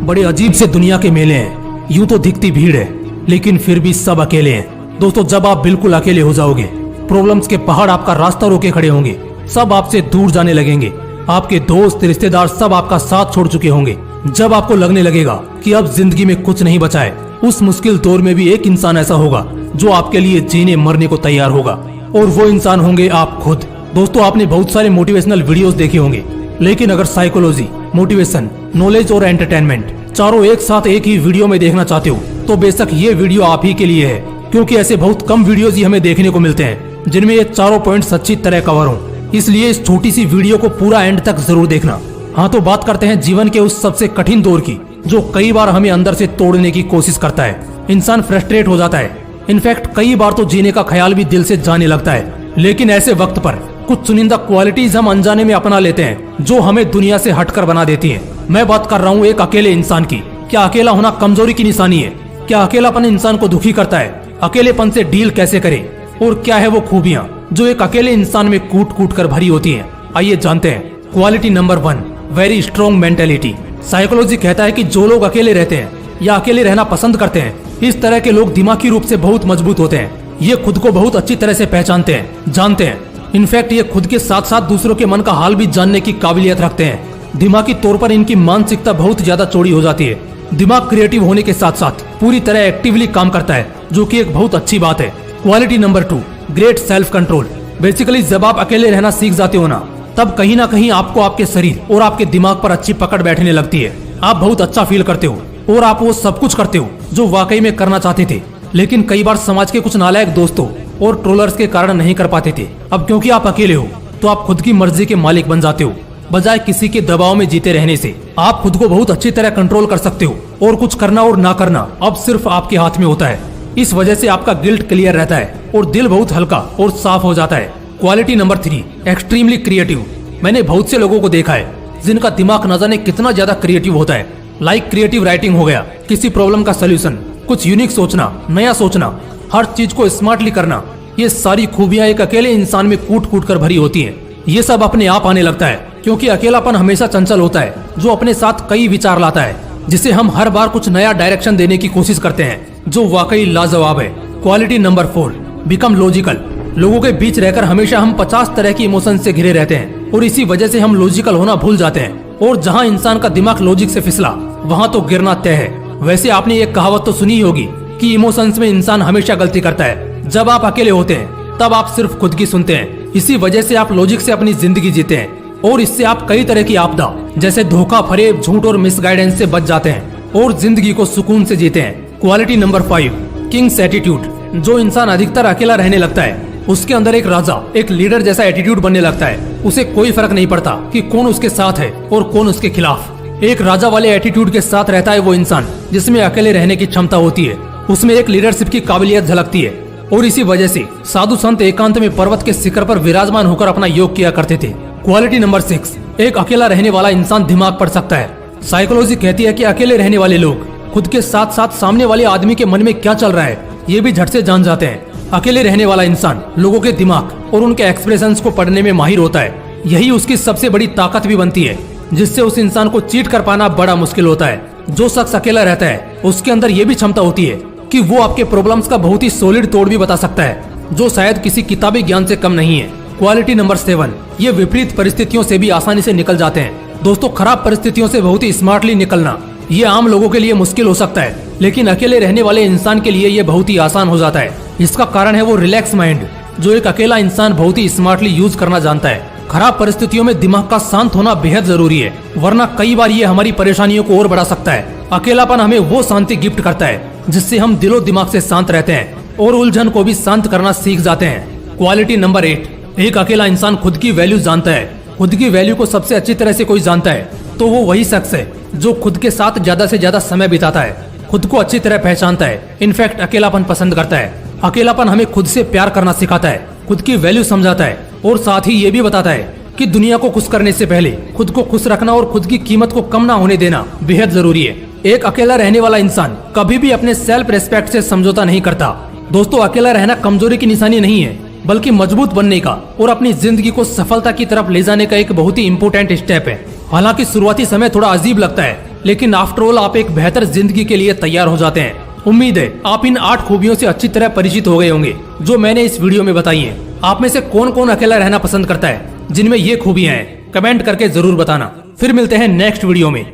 बड़े अजीब से दुनिया के मेले हैं। यूं तो दिखती भीड़ है, लेकिन फिर भी सब अकेले हैं। दोस्तों, जब आप बिल्कुल अकेले हो जाओगे, प्रॉब्लम्स के पहाड़ आपका रास्ता रोके खड़े होंगे, सब आपसे दूर जाने लगेंगे, आपके दोस्त रिश्तेदार सब आपका साथ छोड़ चुके होंगे, जब आपको लगने लगेगा कि अब जिंदगी में कुछ नहीं बचा है, उस मुश्किल दौर में भी एक इंसान ऐसा होगा जो आपके लिए जीने मरने को तैयार होगा, और वो इंसान होंगे आप खुद। दोस्तों, आपने बहुत सारे मोटिवेशनल वीडियोस देखे होंगे, लेकिन अगर साइकोलॉजी, मोटिवेशन, नॉलेज और एंटरटेनमेंट चारों एक साथ एक ही वीडियो में देखना चाहते हो तो बेशक ये वीडियो आप ही के लिए है, क्योंकि ऐसे बहुत कम वीडियोस ही हमें देखने को मिलते हैं जिनमें ये चारों पॉइंट्स अच्छी तरह कवर हो। इसलिए इस छोटी सी वीडियो को पूरा एंड तक जरूर देखना। हाँ, तो बात करते हैं जीवन के उस सबसे कठिन दौर की, जो कई बार हमें अंदर से तोड़ने की कोशिश करता है। इंसान फ्रस्ट्रेट हो जाता है, इनफैक्ट कई बार तो जीने का ख्याल भी दिल से जाने लगता है। लेकिन ऐसे वक्त पर कुछ चुनिंदा क्वालिटीज हम अनजाने में अपना लेते हैं जो हमें दुनिया से हटकर बना देती हैं। मैं बात कर रहा हूँ एक अकेले इंसान की। क्या अकेला होना कमजोरी की निशानी है? क्या अकेलापन इंसान को दुखी करता है? अकेलेपन से डील कैसे करें? और क्या है वो खूबियाँ जो एक अकेले इंसान में कूट कूट कर भरी होती हैं? आइए जानते हैं। Quality number 1, very strong mentality. Psychology कहता है कि जो लोग अकेले रहते हैं या अकेले रहना पसंद करते हैं, इस तरह के लोग दिमागी रूप से बहुत मजबूत होते हैं। ये खुद को बहुत अच्छी तरह से पहचानते हैं, जानते हैं। इनफैक्ट ये खुद के साथ साथ दूसरों के मन का हाल भी जानने की काबिलियत रखते हैं। दिमागी तौर पर इनकी मानसिकता बहुत ज्यादा चौड़ी हो जाती है। दिमाग क्रिएटिव होने के साथ साथ पूरी तरह एक्टिवली काम करता है, जो कि एक बहुत अच्छी बात है। Quality number 2, great self control. Basically जब आप अकेले रहना सीख जाते हो ना, तब कहीं ना कहीं आपको आपके शरीर और आपके दिमाग पर अच्छी पकड़ बैठने लगती है। आप बहुत अच्छा फील करते हो और आप वो सब कुछ करते हो जो वाकई में करना चाहते थे, लेकिन कई बार समाज के कुछ नालायक दोस्तों और ट्रोलर्स के कारण नहीं कर पाते थे। अब क्योंकि आप अकेले हो तो आप खुद की मर्जी के मालिक बन जाते हो, बजाय किसी के दबाव में जीते रहने से। आप खुद को बहुत अच्छी तरह कंट्रोल कर सकते हो और कुछ करना और ना करना अब सिर्फ आपके हाथ में होता है। इस वजह से आपका गिल्ट क्लियर रहता है और दिल बहुत हल्का और साफ हो जाता है। Quality number 3, extremely creative. मैंने बहुत से लोगों को देखा है जिनका दिमाग न जाने कितना ज्यादा क्रिएटिव होता है। लाइक क्रिएटिव राइटिंग हो गया, किसी प्रॉब्लम का सोल्यूशन, कुछ यूनिक सोचना, नया सोचना, हर चीज को स्मार्टली करना। ये सारी खूबियां एक अकेले इंसान में कूट कूट कर भरी होती हैं। ये सब अपने आप आने लगता है, क्योंकि अकेलापन हमेशा चंचल होता है, जो अपने साथ कई विचार लाता है, जिसे हम हर बार कुछ नया डायरेक्शन देने की कोशिश करते हैं, जो वाकई लाजवाब है। Quality number 4, become logical. लोगों के बीच रहकर हमेशा हम 50 तरह की इमोशन से घिरे रहते हैं और इसी वजह से हम लॉजिकल होना भूल जाते हैं। और जहाँ इंसान का दिमाग लॉजिक से फिसला, वहाँ तो गिरना तय है। वैसे आपने एक कहावत तो सुनी होगी कि इमोशंस में इंसान हमेशा गलती करता है। जब आप अकेले होते हैं तब आप सिर्फ खुद की सुनते हैं। इसी वजह से आप लॉजिक से अपनी जिंदगी जीते हैं और इससे आप कई तरह की आपदा जैसे धोखा, फरेब, झूठ और मिसगाइडेंस से बच जाते हैं और जिंदगी को सुकून से जीते हैं। Quality number 5, Kings attitude. जो इंसान अधिकतर अकेला रहने लगता है, उसके अंदर एक राजा, एक लीडर जैसा एटीट्यूड बनने लगता है। उसे कोई फर्क नहीं पड़ता कि कौन उसके साथ है और कौन उसके खिलाफ। एक राजा वाले एटीट्यूड के साथ रहता है वो इंसान जिसमें अकेले रहने की क्षमता होती है। उसमें एक लीडरशिप की काबिलियत झलकती है और इसी वजह से साधु संत एकांत में पर्वत के शिखर पर विराजमान होकर अपना योग किया करते थे। क्वालिटी नंबर 6, एक अकेला रहने वाला इंसान दिमाग पढ़ सकता है। साइकोलॉजी कहती है कि अकेले रहने वाले लोग खुद के साथ साथ सामने वाले आदमी के मन में क्या चल रहा है ये भी झट से जान जाते हैं। अकेले रहने वाला इंसान लोगों के दिमाग और उनके एक्सप्रेशंस को पढ़ने में माहिर होता है। यही उसकी सबसे बड़ी ताकत भी बनती है, जिससे उस इंसान को चीट कर पाना बड़ा मुश्किल होता है। जो शख्स अकेला रहता है उसके अंदर ये भी क्षमता होती है कि वो आपके प्रॉब्लम्स का बहुत ही सॉलिड तोड़ भी बता सकता है, जो शायद किसी किताबी ज्ञान से कम नहीं है। क्वालिटी नंबर 7, ये विपरीत परिस्थितियों से भी आसानी से निकल जाते हैं। दोस्तों, खराब परिस्थितियों से बहुत ही स्मार्टली निकलना ये आम लोगों के लिए मुश्किल हो सकता है, लेकिन अकेले रहने वाले इंसान के लिए ये बहुत ही आसान हो जाता है। इसका कारण है वो रिलैक्स माइंड, जो एक अकेला इंसान बहुत ही स्मार्टली यूज करना जानता है। खराब परिस्थितियों में दिमाग का शांत होना बेहद जरूरी है, वरना कई बार ये हमारी परेशानियों को और बढ़ा सकता है। अकेलापन हमें वो शांति गिफ्ट करता है जिससे हम दिलो दिमाग से शांत रहते हैं और उलझन को भी शांत करना सीख जाते हैं। क्वालिटी नंबर 8, एक अकेला इंसान खुद की वैल्यू जानता है। खुद की वैल्यू को सबसे अच्छी तरह से कोई जानता है तो वो वही शख्स है जो खुद के साथ ज्यादा से ज्यादा समय बिताता है, खुद को अच्छी तरह पहचानता है, इनफैक्ट अकेलापन पसंद करता है। अकेलापन हमें खुद से प्यार करना सिखाता है, खुद की वैल्यू समझाता है और साथ ही ये भी बताता है कि दुनिया को खुश करने से पहले खुद को खुश रखना और खुद की कीमत को कम ना होने देना बेहद जरूरी है। एक अकेला रहने वाला इंसान कभी भी अपने सेल्फ रेस्पेक्ट से समझौता नहीं करता। दोस्तों, अकेला रहना कमजोरी की निशानी नहीं है, बल्कि मजबूत बनने का और अपनी जिंदगी को सफलता की तरफ ले जाने का एक बहुत ही इम्पोर्टेंट स्टेप है। हालांकि शुरुआती समय थोड़ा अजीब लगता है, लेकिन आफ्टर ऑल आप एक बेहतर जिंदगी के लिए तैयार हो जाते हैं। उम्मीद है आप इन 8 खूबियों से अच्छी तरह परिचित हो गए होंगे जो मैंने इस वीडियो में बताई हैं। आप में से कौन कौन अकेला रहना पसंद करता है जिनमें ये खूबियां हैं, कमेंट करके जरूर बताना। फिर मिलते हैं नेक्स्ट वीडियो में।